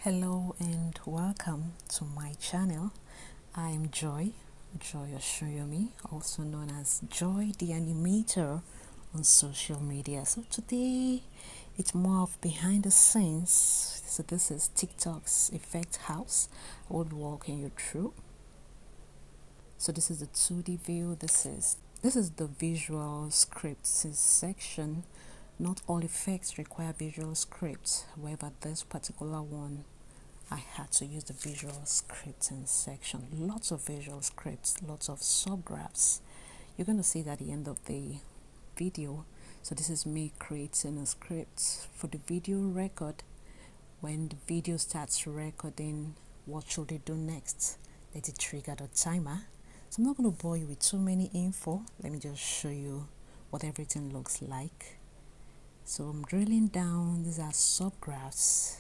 Hello and welcome to my channel. I am Joy Oshoyomi, also known as Joy the Animator on social media. So today it's more of behind the scenes. So this is TikTok's Effect House. I will be walking you through. So this is the 2D view. This is the visual scripts section. Not all effects require visual scripts. However, this particular one I had to use the visual scripting section. Lots of visual scripts, lots of subgraphs. You're going to see that at the end of the video. So this is me creating a script for the video record. When the video starts recording, what should it do next? Let it trigger the timer. So I'm not going to bore you with too many info. Let me just show you what everything looks like. So I'm drilling down. These are subgraphs.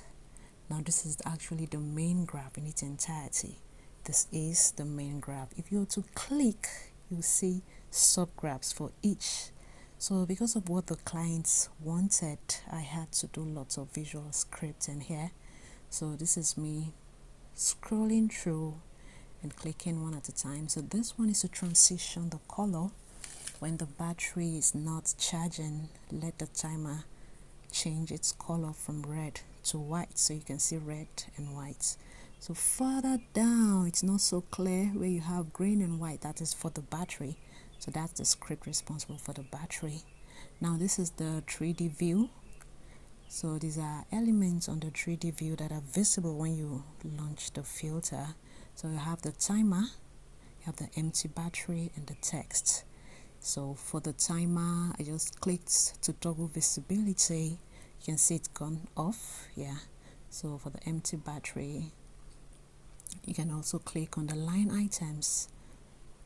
Now this is actually the main graph in its entirety. This is the main graph. If you were to click, you'll see subgraphs for each. So because of what the clients wanted, I had to do lots of visual scripting here. So this is me scrolling through and clicking one at a time. So this one is to transition the color. When the battery is not charging, let the timer change its color from red to white, so you can see red and white. So further down, it's not so clear where you have green and white. That is for the battery. So that's the script responsible for the battery. Now this is the 3D view. So these are elements on the 3D view that are visible when you launch the filter. So you have the timer, you have the empty battery, and the text. So for the timer, I just clicked to toggle visibility. You can see it's gone off. Yeah. So for the empty battery, you can also click on the line items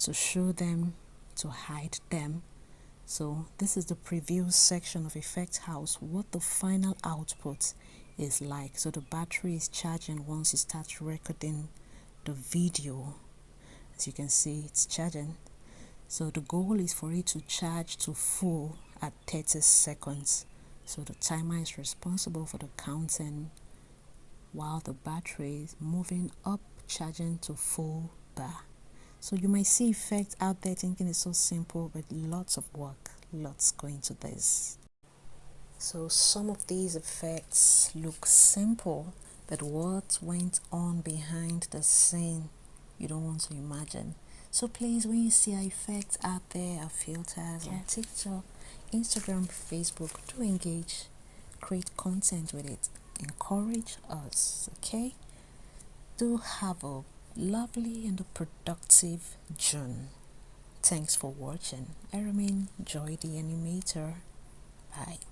to show them, to hide them. So this is the preview section of Effect House, what the final output is like. So the battery is charging once you start recording the video. As you can see, it's charging. So the goal is for it to charge to full at 30 seconds. So the timer is responsible for the counting while the battery is moving up, charging to full bar. So you might see effects out there thinking it's so simple, but lots of work, lots going to this. So some of these effects look simple, but what went on behind the scene, you don't want to imagine. So please, when you see effects out there, or filters on TikTok, Instagram, Facebook, do engage, create content with it, encourage us, okay? Do have a lovely and a productive June. Thanks for watching. I remain Joy the Animator. Bye.